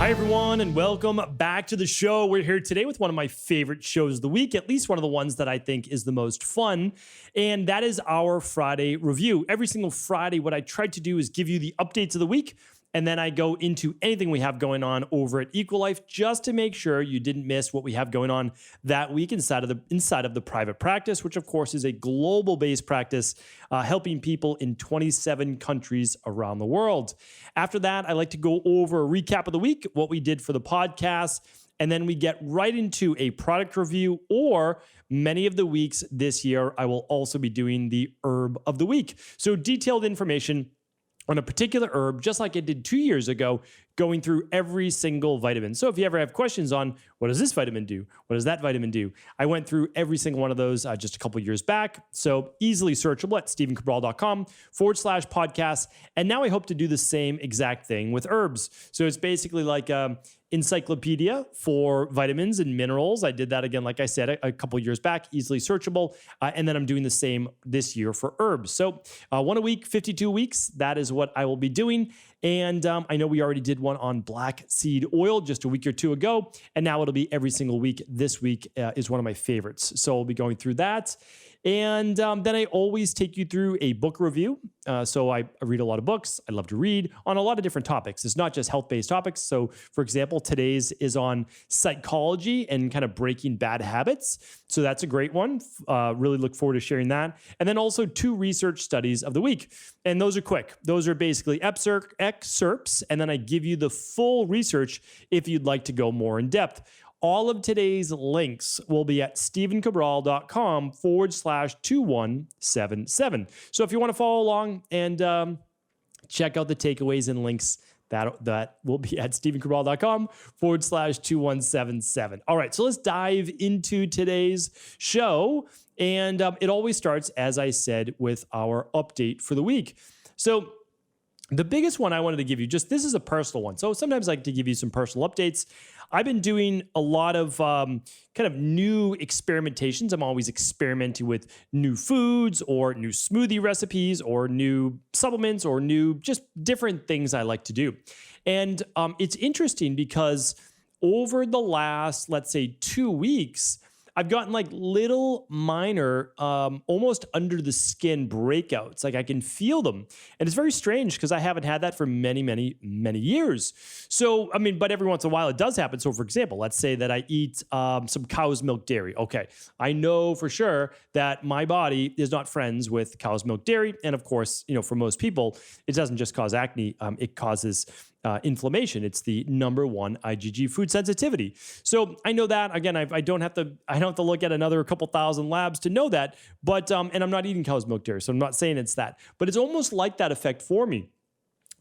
Hi, everyone, and welcome back to the show. We're here today with one of my favorite shows of the week, at least one of the ones that I think is the most fun, and that is our Friday review. Every single Friday, what I try to do is give you the updates of the week, and then I go into anything we have going on over at Equal Life just to make sure you didn't miss what we have going on that week inside of the private practice, which of course is a global-based practice helping people in 27 countries around the world. After that, I like to go over a recap of the week, what we did for the podcast, and then we get right into a product review, or many of the weeks this year, I will also be doing the herb of the week. So detailed information on a particular herb, just like I did 2 years ago, going through every single vitamin. So if you ever have questions on what does this vitamin do? What does that vitamin do? I went through every single one of those just a couple years back. So easily searchable at stephencabral.com/podcast. And now I hope to do the same exact thing with herbs. So it's basically like encyclopedia for vitamins and minerals. I did that again, like I said, a couple years back, easily searchable. And then I'm doing the same this year for herbs. So one a week, 52 weeks, that is what I will be doing. And I know we already did one on black seed oil just a week or two ago, and now it'll be every single week. This week is one of my favorites. So I'll be going through that. And then I always take you through a book review. So I read a lot of books. I love to read on a lot of different topics. It's not just health-based topics. So for example, today's is on psychology and kind of breaking bad habits. So that's a great one. Really look forward to sharing that. And then also 2 research studies of the week. And those are quick. Those are basically excerpts. And then I give you the full research if you'd like to go more in depth. All of today's links will be at stephencabral.com/2177. So if you want to follow along and check out the takeaways and links, that will be at stephencabral.com/2177. All right, so let's dive into today's show. And it always starts, as I said, with our update for the week. So the biggest one I wanted to give you, this is a personal one. So sometimes I like to give you some personal updates. I've been doing a lot of kind of new experimentations. I'm always experimenting with new foods or new smoothie recipes or new supplements or new just different things I like to do. And it's interesting because over the last, let's say, 2 weeks, I've gotten like little minor, almost under the skin breakouts. Like I can feel them. And it's very strange because I haven't had that for many, many, many years. So, I mean, but every once in a while it does happen. So for example, let's say that I eat some cow's milk dairy. Okay. I know for sure that my body is not friends with cow's milk dairy. And of course, for most people, it doesn't just cause acne. It causes inflammation. It's the #1 IgG food sensitivity. So I know that. Again, I don't have to look at another couple thousand labs to know that. But and I'm not eating cow's milk dairy, so I'm not saying it's that. But it's almost like that effect for me.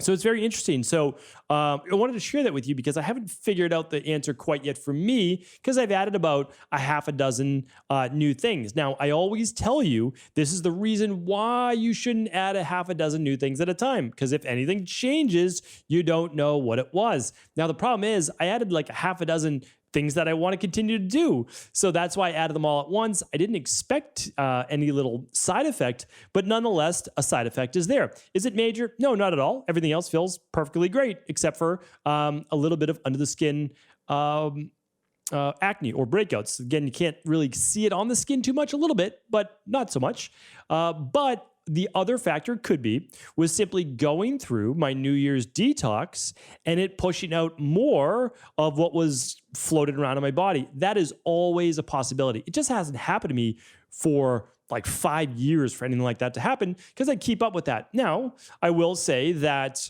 So it's very interesting. So I wanted to share that with you because I haven't figured out the answer quite yet for me because I've added about a half a dozen new things. Now, I always tell you this is the reason why you shouldn't add a half a dozen new things at a time, because if anything changes, you don't know what it was. Now, the problem is I added like a half a dozen things that I want to continue to do. So that's why I added them all at once. I didn't expect any little side effect, but nonetheless, a side effect is there. Is it major? No, not at all. Everything else feels perfectly great, except for a little bit of under the skin acne or breakouts. Again, you can't really see it on the skin too much, a little bit, but not so much. But the other factor was simply going through my New Year's detox and it pushing out more of what was floating around in my body. That is always a possibility. It just hasn't happened to me for like 5 years for anything like that to happen because I keep up with that. Now, I will say that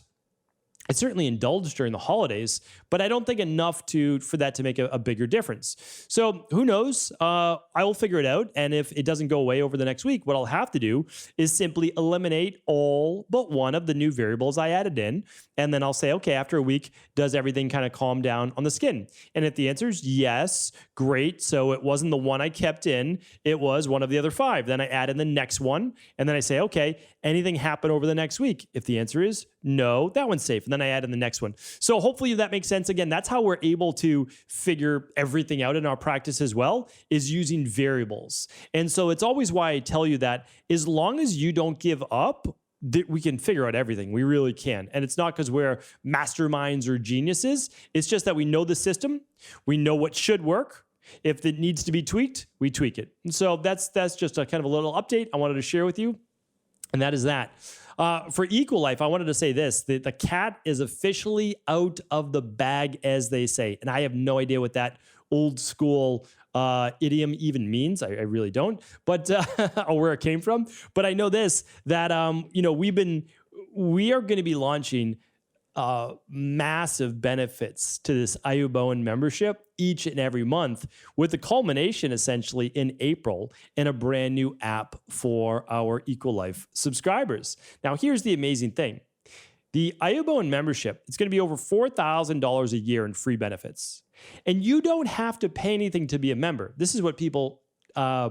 I certainly indulged during the holidays, but I don't think enough for that to make a bigger difference. So who knows? I will figure it out. And if it doesn't go away over the next week, what I'll have to do is simply eliminate all but one of the new variables I added in. And then I'll say, okay, after a week, does everything kind of calm down on the skin? And if the answer is yes, great. So it wasn't the one I kept in, it was one of the other 5. Then I add in the next one. And then I say, okay, anything happen over the next week? If the answer is no, that one's safe. And then I add in the next one. So hopefully that makes sense. Again, that's how we're able to figure everything out in our practice as well, is using variables. And so it's always why I tell you that as long as you don't give up, we can figure out everything. We really can. And it's not because we're masterminds or geniuses. It's just that we know the system. We know what should work. If it needs to be tweaked, we tweak it. And so that's just a kind of a little update I wanted to share with you. And that is that. For Equalife, I wanted to say this. The cat is officially out of the bag, as they say. And I have no idea what that old school idiom even means. I really don't, but or where it came from. But I know this, that we are going to be launching massive benefits to this Ayubowan membership each and every month, with the culmination essentially in April in a brand new app for our Equalife subscribers. Now, here's the amazing thing. The Ayubowan membership, it's going to be over $4,000 a year in free benefits. And you don't have to pay anything to be a member. This is what people are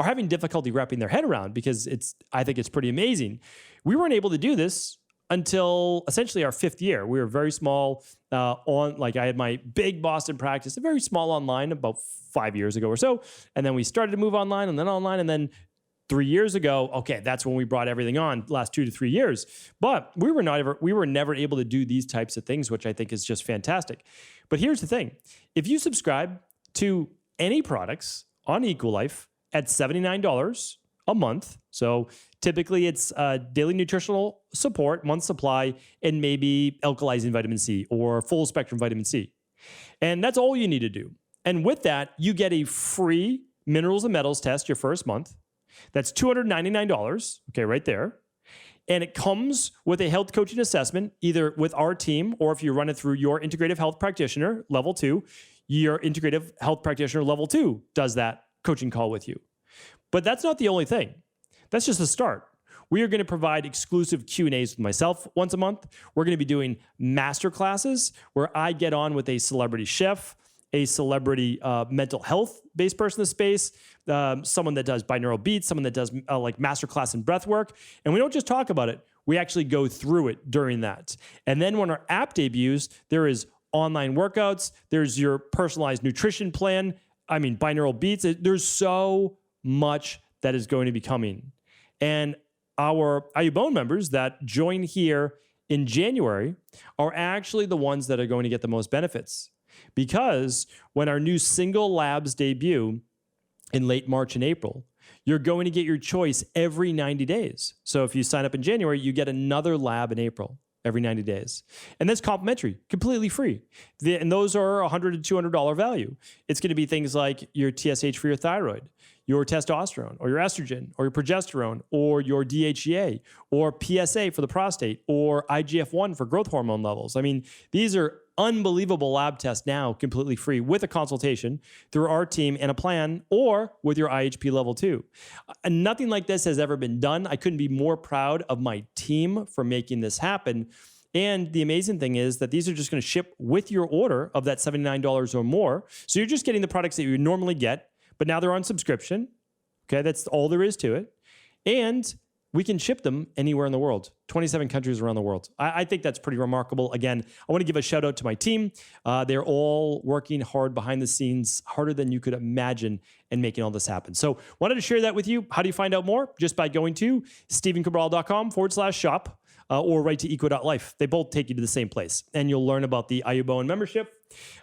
having difficulty wrapping their head around, because I think it's pretty amazing. We weren't able to do this until essentially our 5th year. We were very small I had my big Boston practice, a very small online about 5 years ago or so. And then we started to move online and then online. And then 3 years ago, okay, that's when we brought everything on, last 2 to 3 years. But we were never able to do these types of things, which I think is just fantastic. But here's the thing. If you subscribe to any products on Equalife at $79 a month, so typically it's daily nutritional support, month supply, and maybe alkalizing vitamin C or full spectrum vitamin C. And that's all you need to do. And with that, you get a free minerals and metals test your first month. That's $299, okay, right there. And it comes with a health coaching assessment, either with our team, or if you run it through your Integrative Health Practitioner, level 2, your Integrative Health Practitioner level 2 does that coaching call with you. But that's not the only thing. That's just the start. We are going to provide exclusive Q&As with myself once a month. We're going to be doing master classes where I get on with a celebrity chef, a celebrity mental health-based person in the space, someone that does binaural beats, someone that does like masterclass in breath work. And we don't just talk about it. We actually go through it during that. And then when our app debuts, there is online workouts. There's your personalized nutrition plan. I mean, binaural beats. There's so much that is going to be coming. And our Ayubowan members that join here in January are actually the ones that are going to get the most benefits. Because when our new single labs debut in late March and April, you're going to get your choice every 90 days. So if you sign up in January, you get another lab in April every 90 days. And that's complimentary, completely free. And those are $100 to $200 value. It's going to be things like your TSH for your thyroid, your testosterone, or your estrogen, or your progesterone, or your DHEA, or PSA for the prostate, or IGF-1 for growth hormone levels. I mean, these are unbelievable lab tests now, completely free, with a consultation through our team and a plan, or with your IHP level 2. And nothing like this has ever been done. I couldn't be more proud of my team for making this happen. And the amazing thing is that these are just going to ship with your order of that $79 or more. So you're just getting the products that you would normally get, but now they're on subscription. Okay, that's all there is to it. And we can ship them anywhere in the world, 27 countries around the world. I think that's pretty remarkable. Again, I want to give a shout out to my team. They're all working hard behind the scenes, harder than you could imagine, and making all this happen. So wanted to share that with you. How do you find out more? Just by going to stevencabral.com/shop or right to equa.life. They both take you to the same place, and you'll learn about the Ayubowan membership.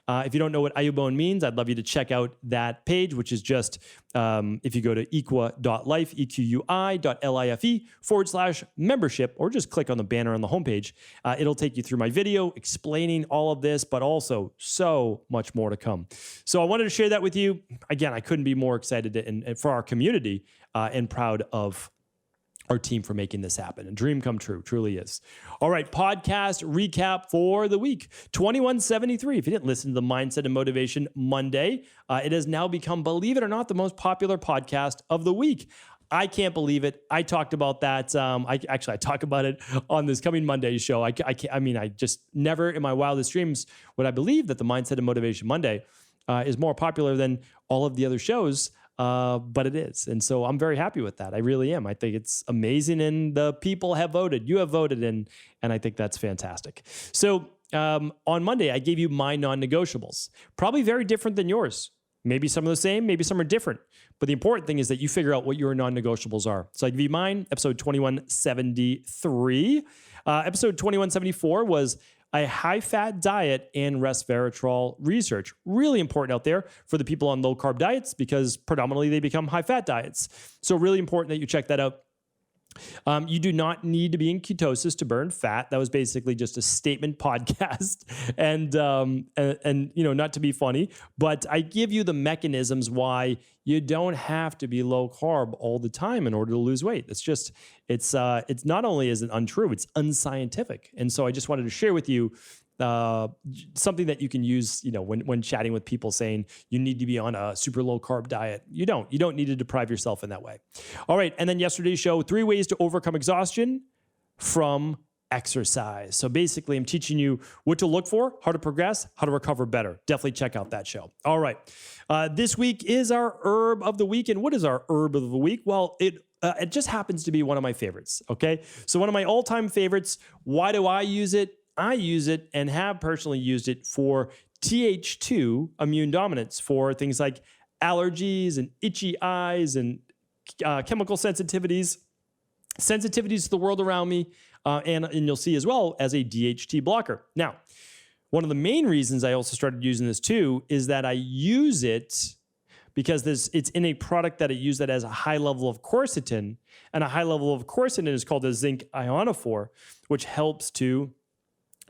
If you don't know what Ayubowan means, I'd love you to check out that page, which is just if you go to equa.life, equi.life/membership, or just click on the banner on the homepage. It'll take you through my video explaining all of this, but also so much more to come. So I wanted to share that with you. Again, I couldn't be more excited and for our community and proud of our team for making this happen. A dream come true, truly is. All right, podcast recap for the week. 2173. If you didn't listen to the Mindset and Motivation Monday, it has now become, believe it or not, the most popular podcast of the week. I can't believe it. I talked about that. I talk about it on this coming Monday's show. I just never in my wildest dreams would I believe that the Mindset and Motivation Monday is more popular than all of the other shows. But it is. And so I'm very happy with that. I really am. I think it's amazing. And the people have voted. You have voted. And I think that's fantastic. So on Monday, I gave you my non-negotiables. Probably very different than yours. Maybe some are the same, maybe some are different. But the important thing is that you figure out what your non-negotiables are. So I give you mine, episode 2173. Episode 2174 was a high-fat diet and resveratrol research. Really important out there for the people on low-carb diets because predominantly they become high-fat diets. So really important that you check that out. You do not need to be in ketosis to burn fat. That was basically just a statement podcast, and not to be funny, but I give you the mechanisms why you don't have to be low carb all the time in order to lose weight. It's not only is it untrue, it's unscientific, and so I just wanted to share with you something that you can use, when chatting with people saying you need to be on a super low carb diet. You don't need to deprive yourself in that way. All right. And then yesterday's show, 3 ways to overcome exhaustion from exercise. So basically I'm teaching you what to look for, how to progress, how to recover better. Definitely check out that show. All right. This week is our herb of the week. And what is our herb of the week? Well, it just happens to be one of my favorites. Okay. So one of my all-time favorites. Why do I use it? I use it and have personally used it for Th2 immune dominance for things like allergies and itchy eyes and chemical sensitivities to the world around me, and you'll see as well as a DHT blocker. Now, one of the main reasons I also started using this too is that I use it because it's in a product that I use that has a high level of quercetin, and a high level of quercetin is called a zinc ionophore, which helps to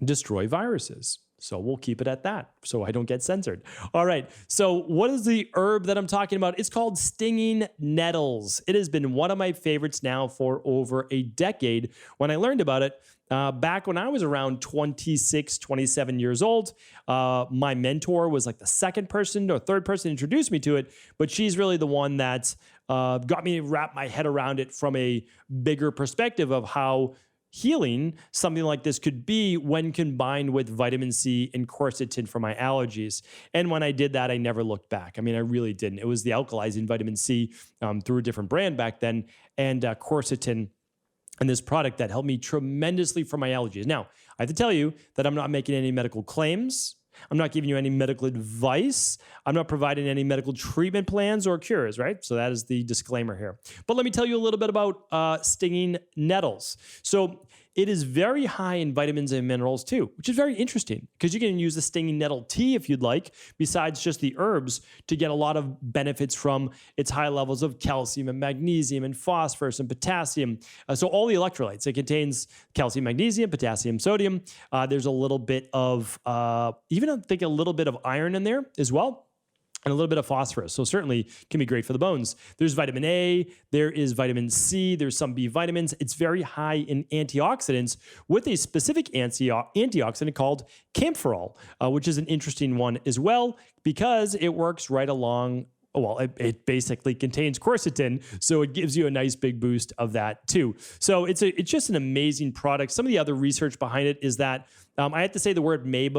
destroy viruses. So we'll keep it at that so I don't get censored. All right. So what is the herb that I'm talking about? It's called stinging nettles. It has been one of my favorites now for over a decade. When I learned about it, back when I was around 26, 27 years old, my mentor was like the second person or third person to introduce me to it, but she's really the one that got me to wrap my head around it from a bigger perspective of how healing something like this could be when combined with vitamin C and quercetin for my allergies. And when I did that, I never looked back. I mean, I really didn't. It was the alkalizing vitamin C through a different brand back then, and quercetin and this product that helped me tremendously for my allergies. Now, I have to tell you that I'm not making any medical claims. I'm not giving you any medical advice. I'm not providing any medical treatment plans or cures, right? So that is the disclaimer here. But let me tell you a little bit about stinging nettles. So it is very high in vitamins and minerals too, which is very interesting because you can use the stinging nettle tea if you'd like, besides just the herbs, to get a lot of benefits from its high levels of calcium and magnesium and phosphorus and potassium. So all the electrolytes. It contains calcium, magnesium, potassium, sodium. There's a little bit of, even I think a little bit of iron in there as well, and a little bit of phosphorus. So certainly can be great for the bones. There's vitamin A, there is vitamin C, there's some B vitamins. It's very high in antioxidants with a specific antioxidant called camphorol, which is an interesting one as well because it works right along. Well, it basically contains quercetin, so it gives you a nice big boost of that too. So it's just an amazing product. Some of the other research behind it is that I have to say the word may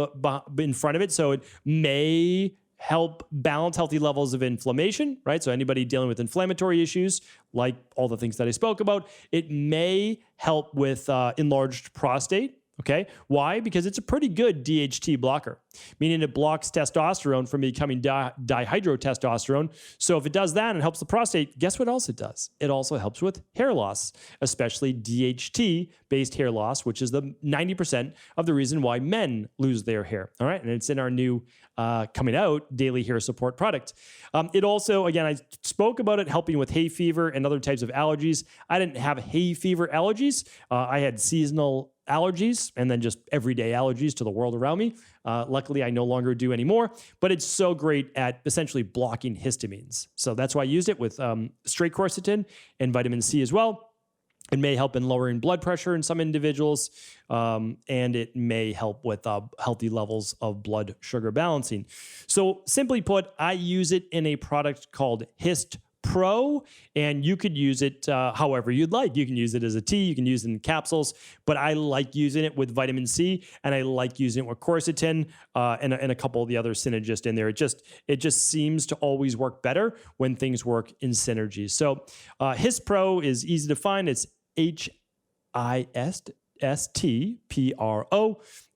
in front of it, so it may help balance healthy levels of inflammation, right? So anybody dealing with inflammatory issues, like all the things that I spoke about, it may help with enlarged prostate. Okay. Why? Because it's a pretty good DHT blocker, meaning it blocks testosterone from becoming dihydrotestosterone. So if it does that and helps the prostate, guess what else it does? It also helps with hair loss, especially DHT-based hair loss, which is the 90% of the reason why men lose their hair. All right. And it's in our new coming out daily hair support product. It also, again, I spoke about it helping with hay fever and other types of allergies. I didn't have hay fever allergies. I had seasonal allergies and then just everyday allergies to the world around me. Luckily, I no longer do anymore, but it's so great at essentially blocking histamines. So that's why I used it with straight quercetin and vitamin C as well. It may help in lowering blood pressure in some individuals, and it may help with healthy levels of blood sugar balancing. So simply put, I use it in a product called Hist Pro, and you could use it however you'd like. You can use it as a tea, you can use it in capsules, but I like using it with vitamin C, and I like using it with quercetin and a couple of the other synergists in there. It just seems to always work better when things work in synergy. So Hist Pro is easy to find. It's HISTPRO.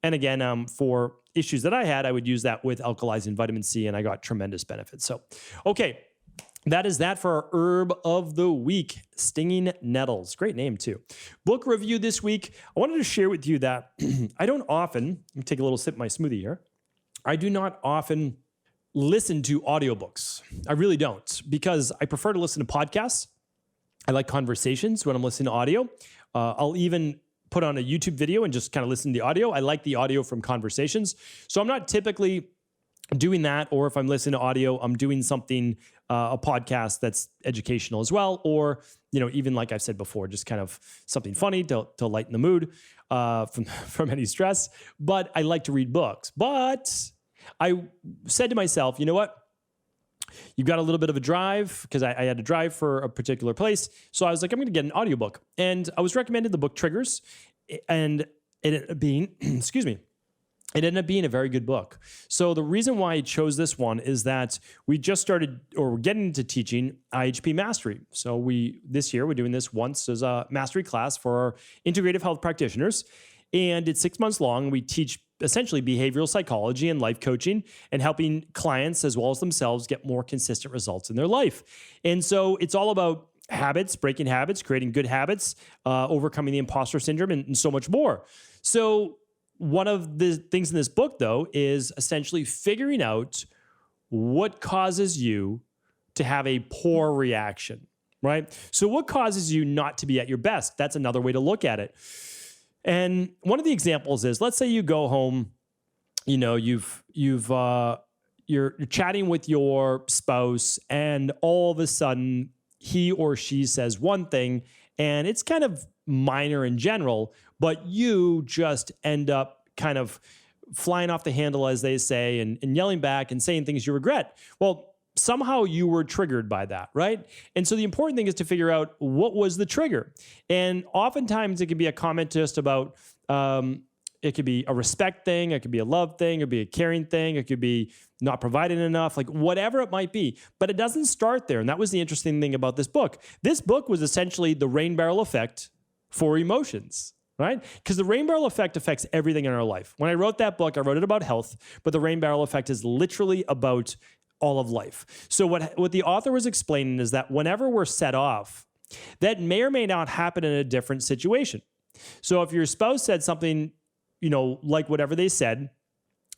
And again, for issues that I had, I would use that with alkalizing vitamin C, and I got tremendous benefits. So, okay. That is that for our herb of the week, stinging nettles. Great name too. Book review this week. I wanted to share with you that I don't often, let me take a little sip of my smoothie here. I do not often listen to audiobooks. I really don't, because I prefer to listen to podcasts. I like conversations when I'm listening to audio. I'll even put on a YouTube video and just kind of listen to the audio. I like the audio from conversations. So I'm not typically doing that, or if I'm listening to audio, I'm doing something, a podcast that's educational as well, or, even like I've said before, just kind of something funny to lighten the mood from any stress. But I like to read books. But I said to myself, you know what? You've got a little bit of a drive, because I had to drive for a particular place. So I was like, I'm going to get an audiobook. And I was recommended the book Triggers, and it ended up being, excuse me, it ended up being a very good book. So the reason why I chose this one is that we just started, or we're getting into teaching IHP mastery. So this year we're doing this once as a mastery class for our integrative health practitioners. And it's 6 months long. We teach essentially behavioral psychology and life coaching, and helping clients as well as themselves get more consistent results in their life. And so it's all about habits, breaking habits, creating good habits, overcoming the imposter syndrome, and so much more. So one of the things in this book, though, is essentially figuring out what causes you to have a poor reaction, right? So what causes you not to be at your best? That's another way to look at it. And one of the examples is, let's say you go home, you're chatting with your spouse, and all of a sudden he or she says one thing, and it's kind of minor in general, but you just end up kind of flying off the handle, as they say, and yelling back and saying things you regret. Well, somehow you were triggered by that, right? And so the important thing is to figure out what was the trigger. And oftentimes it can be a comment just about, it could be a respect thing, it could be a love thing, it could be a caring thing, it could be not providing enough, like whatever it might be. But it doesn't start there. And that was the interesting thing about this book. This book was essentially the rain barrel effect for emotions, right? Because the rain barrel effect affects everything in our life. When I wrote that book, I wrote it about health, but the rain barrel effect is literally about all of life. So what the author was explaining is that whenever we're set off, that may or may not happen in a different situation. So if your spouse said something, like whatever they said,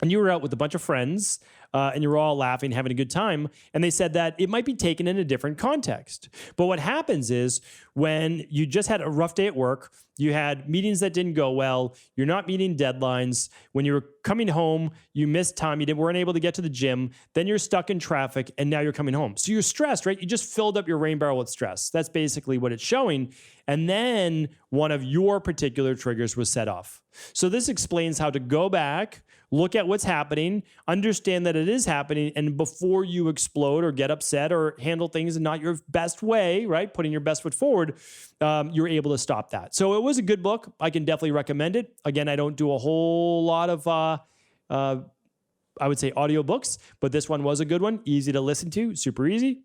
and you were out with a bunch of friends, and you were all laughing, having a good time, and they said that, it might be taken in a different context. But what happens is, when you just had a rough day at work, you had meetings that didn't go well, you're not meeting deadlines, when you were coming home, you missed time, weren't able to get to the gym, then you're stuck in traffic, and now you're coming home. So you're stressed, right? You just filled up your rain barrel with stress. That's basically what it's showing. And then one of your particular triggers was set off. So this explains how to go back, look at what's happening, understand that it is happening, and before you explode or get upset or handle things in not your best way, right, putting your best foot forward, you're able to stop that. So it was a good book. I can definitely recommend it. Again, I don't do a whole lot of, I would say, audiobooks, but this one was a good one, easy to listen to, super easy.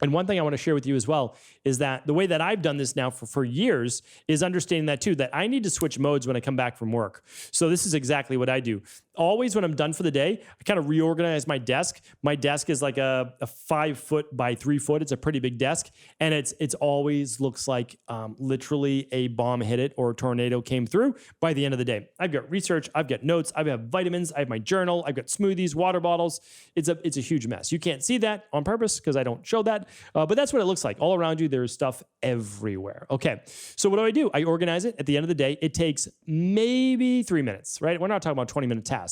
And one thing I want to share with you as well is that the way that I've done this now for years is understanding that too, that I need to switch modes when I come back from work. So this is exactly what I do. Always when I'm done for the day, I kind of reorganize my desk. My desk is like a 5 foot by 3 foot. It's a pretty big desk. And it's always looks like literally a bomb hit it or a tornado came through by the end of the day. I've got research, I've got notes, I have vitamins, I have my journal, I've got smoothies, water bottles. It's a huge mess. You can't see that on purpose because I don't show that. But that's what it looks like. All around you, there's stuff everywhere. Okay, so what do? I organize it. At the end of the day, it takes maybe 3 minutes, right? We're not talking about a 20-minute task.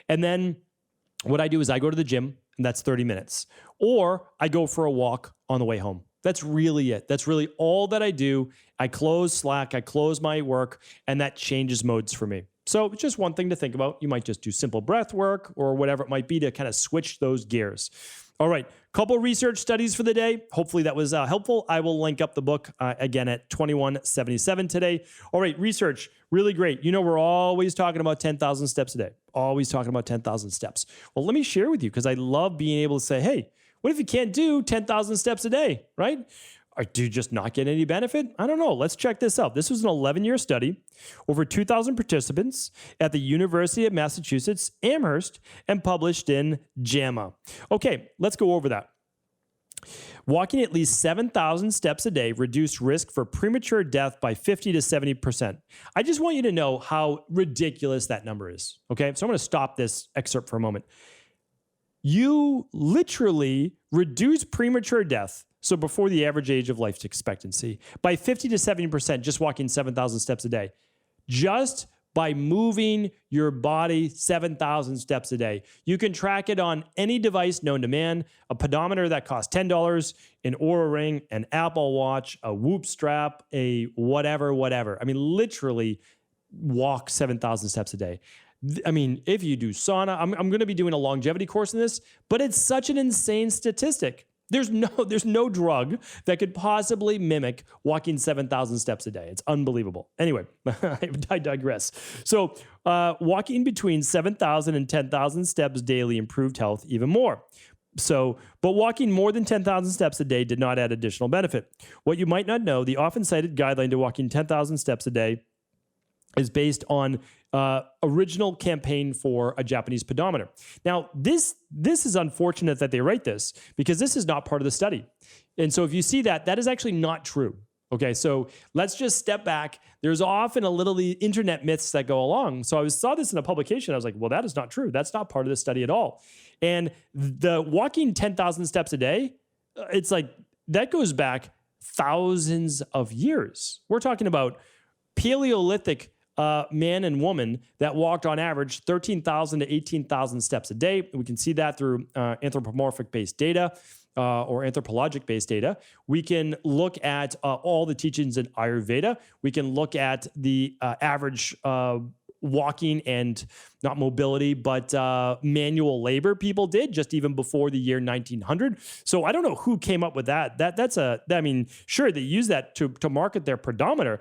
And then what I do is I go to the gym, and that's 30 minutes. Or I go for a walk on the way home. That's really it. That's really all that I do. I close Slack, I close my work, and that changes modes for me. So it's just one thing to think about. You might just do simple breath work or whatever it might be to kind of switch those gears. All right, couple research studies for the day. Hopefully that was helpful. I will link up the book again at 2177 today. All right, research, really great. We're always talking about 10,000 steps a day. Always talking about 10,000 steps. Well, let me share with you because I love being able to say, hey, what if you can't do 10,000 steps a day, right? Or do you just not get any benefit? I don't know. Let's check this out. This was an 11-year study, over 2,000 participants at the University of Massachusetts, Amherst, and published in JAMA. Okay, let's go over that. Walking at least 7,000 steps a day reduced risk for premature death by 50 to 70%. I just want you to know how ridiculous that number is. Okay, so I'm going to stop this excerpt for a moment. You literally reduce premature death, so before the average age of life expectancy, by 50 to 70% just walking 7,000 steps a day. Just by moving your body 7,000 steps a day. You can track it on any device known to man, a pedometer that costs $10, an Oura Ring, an Apple Watch, a Whoop strap, a whatever. I mean, literally walk 7,000 steps a day. I mean, if you do sauna, I'm going to be doing a longevity course in this, but it's such an insane statistic. There's no drug that could possibly mimic walking 7,000 steps a day. It's unbelievable. Anyway, I digress. So walking between 7,000 and 10,000 steps daily improved health even more. But walking more than 10,000 steps a day did not add additional benefit. What you might not know, the often cited guideline to walking 10,000 steps a day is based on original campaign for a Japanese pedometer. Now, this is unfortunate that they write this because this is not part of the study. And so if you see that, that is actually not true. Okay, so let's just step back. There's often a little internet myths that go along. So I saw this in a publication. I was like, well, that is not true. That's not part of the study at all. And the walking 10,000 steps a day, it's like that goes back thousands of years. We're talking about Paleolithic man and woman that walked on average 13,000 to 18,000 steps a day. We can see that through anthropomorphic-based data or anthropologic-based data. We can look at all the teachings in Ayurveda. We can look at the average walking and not mobility, but manual labor people did just even before the year 1900. So I don't know who came up with that. I mean, sure, they use that to market their pedometer,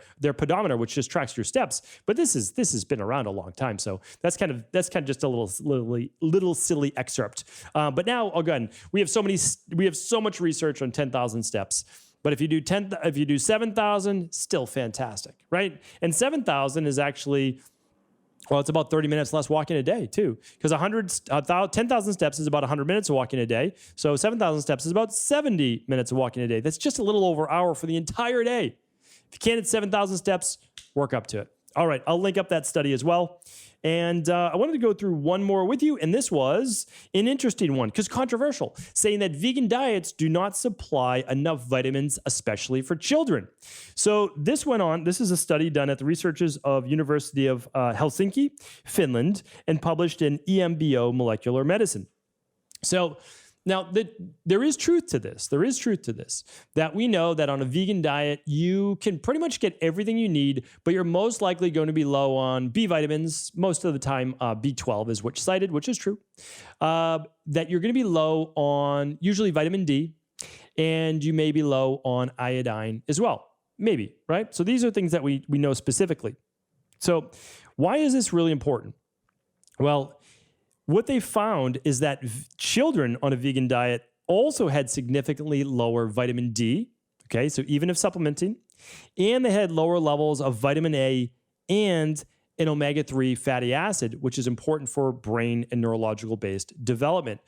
which just tracks your steps. But this has been around a long time. So that's kind of just a little silly excerpt. But now again, we have so much research on 10,000 steps. But if you do 7,000, still fantastic, right? And 7,000 is actually, well, it's about 30 minutes less walking a day too, because 10,000 steps is about 100 minutes of walking a day. So 7,000 steps is about 70 minutes of walking a day. That's just a little over an hour for the entire day. If you can't hit 7,000 steps, work up to it. All right, I'll link up that study as well. And I wanted to go through one more with you, and this was an interesting one because controversial, saying that vegan diets do not supply enough vitamins, especially for children. So this went on. This is a study done at the researchers of University of Helsinki, Finland, and published in EMBO Molecular Medicine. So now, there is truth to this. That we know that on a vegan diet, you can pretty much get everything you need, but you're most likely going to be low on B vitamins. Most of the time, B12 is cited, which is true. That you're going to be low on usually vitamin D, and you may be low on iodine as well. Maybe, right? So these are things that we know specifically. So why is this really important? Well, what they found is that children on a vegan diet also had significantly lower vitamin D, okay, so even if supplementing, and they had lower levels of vitamin A and an omega-3 fatty acid, which is important for brain and neurological-based development.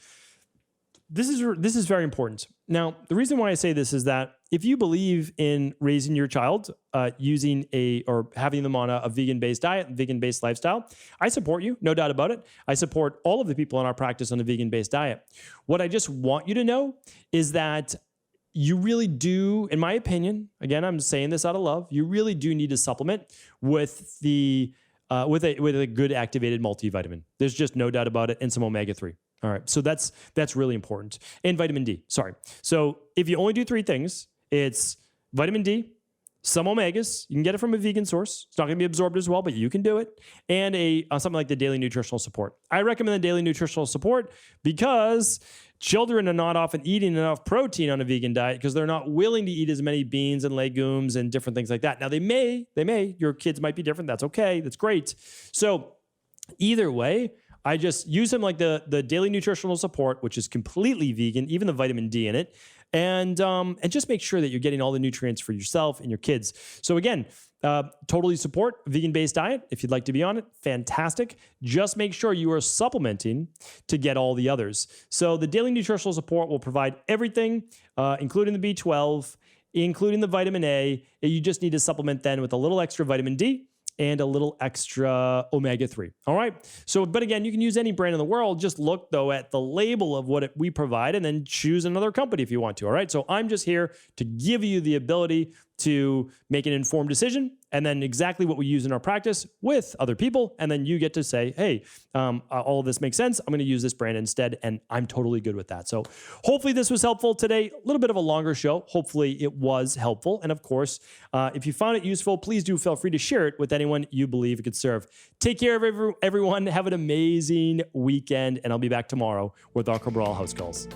This is very important. Now, the reason why I say this is that if you believe in raising your child using or having them on a vegan-based diet, vegan-based lifestyle, I support you, no doubt about it. I support all of the people in our practice on a vegan-based diet. What I just want you to know is that you really do, in my opinion, again, I'm saying this out of love, you really do need to supplement with with a good activated multivitamin. There's just no doubt about it, and some omega-3. All right, so that's really important. And vitamin D, sorry. So if you only do three things, it's vitamin D, some omegas. You can get it from a vegan source. It's not going to be absorbed as well, but you can do it. And something like the daily nutritional support. I recommend the daily nutritional support because children are not often eating enough protein on a vegan diet because they're not willing to eat as many beans and legumes and different things like that. Now, they may. Your kids might be different. That's okay. That's great. So either way, I just use them like the daily nutritional support, which is completely vegan, even the vitamin D in it. and just make sure that you're getting all the nutrients for yourself and your kids. So again, totally support vegan-based diet. If you'd like to be on it, fantastic. Just make sure you are supplementing to get all the others. So the daily nutritional support will provide everything, including the B12, including the vitamin A. You just need to supplement then with a little extra vitamin D and a little extra omega-3. All right. So, but again, you can use any brand in the world. Just look though at the label of what we provide and then choose another company if you want to. All right. So I'm just here to give you the ability to make an informed decision and then exactly what we use in our practice with other people. And then you get to say, hey, all of this makes sense. I'm going to use this brand instead. And I'm totally good with that. So hopefully this was helpful today. A little bit of a longer show. Hopefully it was helpful. And of course, if you found it useful, please do feel free to share it with anyone you believe it could serve. Take care of everyone. Have an amazing weekend. And I'll be back tomorrow with our Cabral House Calls.